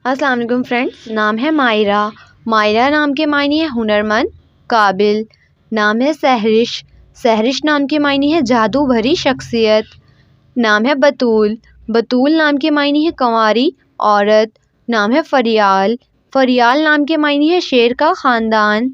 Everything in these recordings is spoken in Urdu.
السلام علیکم فرینڈس، نام ہے مائرہ۔ مائرہ نام کے معنی ہے ہنرمند، قابل۔ نام ہے سحرش۔ سحرش نام کے معنی ہے جادو بھری شخصیت۔ نام ہے بطول۔ بطول نام کے معنی ہے کنواری، عورت۔ نام ہے فریال۔ فریال نام کے معنی ہے شیر کا خاندان۔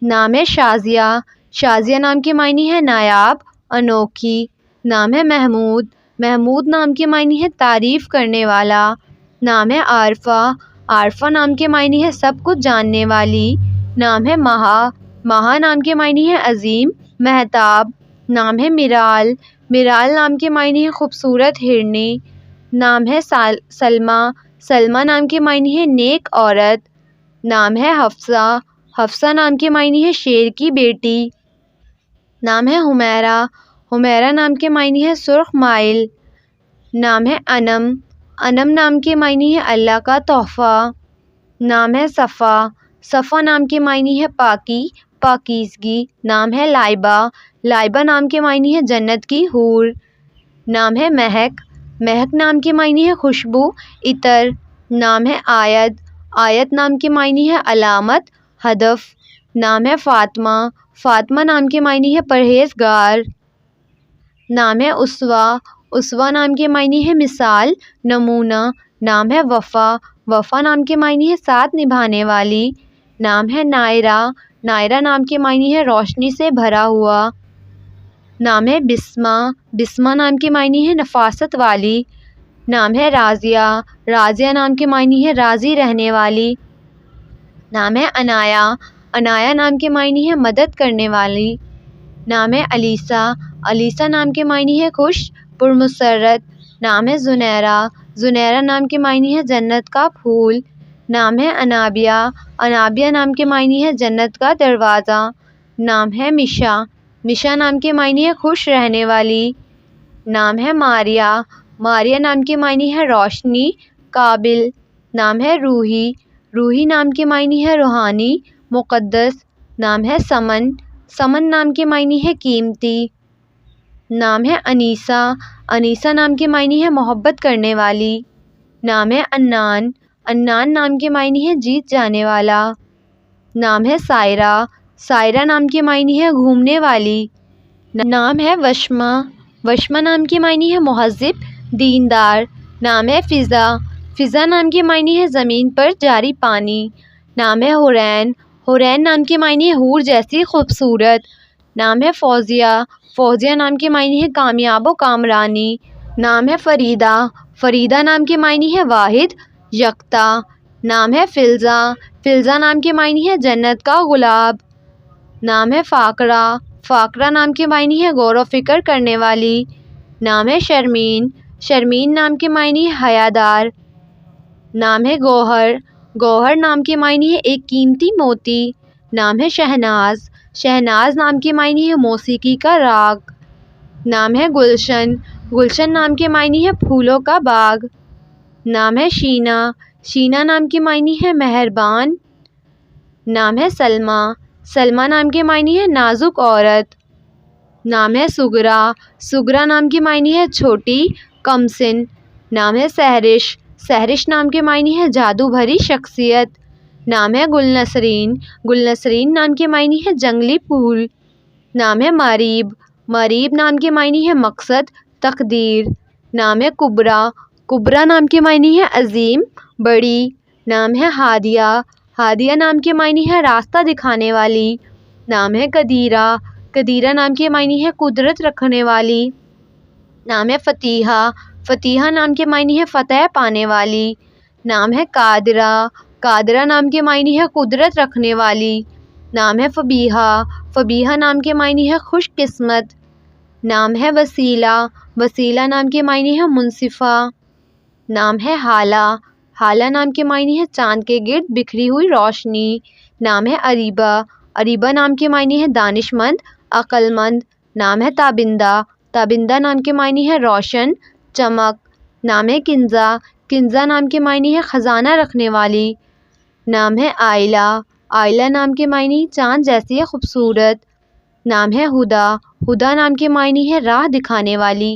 نام ہے شازیہ۔ شازیہ نام کے معنی ہے نایاب، انوکھی۔ نام ہے محمود۔ محمود نام کے معنی ہے تعریف کرنے والا۔ نام ہے عارفہ۔ عارفہ نام کے معنی ہے سب کچھ جاننے والی۔ نام ہے مہا۔ مہا نام کے معنی ہے عظیم، مہتاب۔ نام ہے میرال۔ میرال نام کے معنی ہے خوبصورت ہرنی۔ نام ہے سلمیٰ۔ سلمیٰ نام کے معنی ہے نیک عورت۔ نام ہے حفصہ۔ حفصہ نام کے معنی ہے شیر کی بیٹی۔ نام ہے حمیرہ۔ حمیرہ نام کے معنی ہے سرخ مائل۔ نام ہے انم۔ انم نام کے معنی ہے اللہ کا تحفہ۔ نام ہے صفا۔ صفا نام کے معنی ہے پاکی، پاکیزگی۔ نام ہے لائبہ۔ لائبہ نام کے معنی ہے جنت کی حور۔ نام ہے مہک۔ مہک نام کے معنی ہے خوشبو، عطر۔ نام ہے آیت۔ آیت نام کے معنی ہے علامت، ہدف۔ نام ہے فاطمہ۔ فاطمہ نام کے معنی ہے پرہیزگار۔ نام ہے اسوہ۔ اسوہ نام کے معنی ہے مثال، نمونہ۔ نام ہے وفا۔ وفا نام کے معنی ہے ساتھ نبھانے والی۔ نام ہے نائرہ۔ نائرہ نام کے معنی ہے روشنی سے بھرا ہوا۔ نام ہے بسمہ۔ بسمہ نام کے معنی ہے نفاست والی۔ نام ہے راضیہ۔ راضیہ نام کے معنی ہے راضی رہنے والی۔ نام ہے عنایہ۔ عنایہ نام کے معنی ہے مدد کرنے والی۔ نام ہے علیسہ۔ علیسہ نام کے معنی ہے خوش، پرمسرت۔ نام ہے زنیرہ۔ زنیرہ نام کے معنی ہے جنت کا پھول۔ نام ہے انابیہ۔ انابیہ نام کے معنی ہے جنت کا دروازہ۔ نام ہے مشا۔ مشا نام کے معنی ہے خوش رہنے والی۔ نام ہے ماریہ۔ ماریہ نام کے معنی ہے روشنی، قابل۔ نام ہے روحی۔ روحی نام کے معنی ہے روحانی، مقدس۔ نام ہے سمن۔ سمن نام کے معنی ہے قیمتی۔ نام ہے انیسہ۔ انیسہ نام کے معنی ہے محبت کرنے والی۔ نام ہے انان۔ انان نام کے معنی ہے جیت جانے والا۔ نام ہے سائرہ۔ سائرہ نام کے معنی ہے گھومنے والی۔ نام ہے وشمہ۔ وشمہ نام کے معنی ہے مہذب، دیندار۔ نام ہے فضا۔ فضا نام کے معنی ہے زمین پر جاری پانی۔ نام ہے حورین۔ حورین نام کے معنی ہے حور جیسی خوبصورت۔ نام ہے فوزیہ۔ فوزیہ نام کے معنی ہے کامیاب و کامرانی۔ نام ہے فریدہ۔ فریدہ نام کے معنی ہے واحد، یکتا۔ نام ہے فلزہ۔ فلزہ نام کے معنی ہے جنت کا گلاب۔ نام ہے فاقرہ۔ فاقرہ نام کے معنی ہے غور و فکر کرنے والی۔ نام ہے شرمین۔ شرمین نام کے معنی ہے حیادار۔ نام ہے گوہر۔ گوہر نام کے معنی ہے ایک قیمتی موتی۔ نام ہے شہناز۔ شہناز نام کے معنی ہے موسیقی کا راگ۔ نام ہے گلشن۔ گلشن نام کے معنی ہے پھولوں کا باغ۔ نام ہے شینا۔ شینا نام کے معنی ہے مہربان۔ نام ہے سلمیٰ۔ سلمیٰ نام کے معنی ہے نازک عورت۔ نام ہے سغرا۔ سغرا نام کے معنی ہے چھوٹی، کم سن۔ نام ہے سحرش۔ سحرش نام کے معنی ہے جادو بھری شخصیت۔ نام ہے گل نسرین۔ گل نسرین نام کے معنی ہے جنگلی پھول۔ نام ہے ماریب۔ ماریب نام کے معنی ہے مقصد، تقدیر۔ نام ہے کبریٰ۔ کبریٰ نام کے معنی ہے عظیم، بڑی۔ نام ہے ہادیہ۔ ہادیہ نام کے معنی ہے راستہ دکھانے والی۔ نام ہے قدیرہ۔ قدیرہ نام کے معنی ہے قدرت رکھنے والی۔ نام ہے فتیحہ۔ فتیحہ نام کے معنی ہے فتح پانے والی۔ نام ہے قادرہ۔ قادرہ نام کے معنی ہے قدرت رکھنے والی۔ نام ہے فبیہہ۔ فبیہہ نام کے معنی ہے خوش قسمت۔ نام ہے وسیلہ۔ وسیلہ نام کے معنی ہے منصفہ۔ نام ہے ہالہ۔ ہالہ نام کے معنی ہے چاند کے گرد بکھری ہوئی روشنی۔ نام ہے اریبہ۔ اریبہ نام کے معنی ہے دانش مند، عقل مند۔ نام ہے تابندہ۔ تابندہ نام کے معنی ہے روشن، چمک۔ نام ہے کنزہ۔ کنزہ نام کے معنی ہے خزانہ رکھنے والی۔ نام ہے آئلہ۔ آئلہ نام کے معنی چاند جیسی ہے خوبصورت۔ نام ہے ہدیٰ۔ ہدیٰ نام کے معنی ہے راہ دکھانے والی۔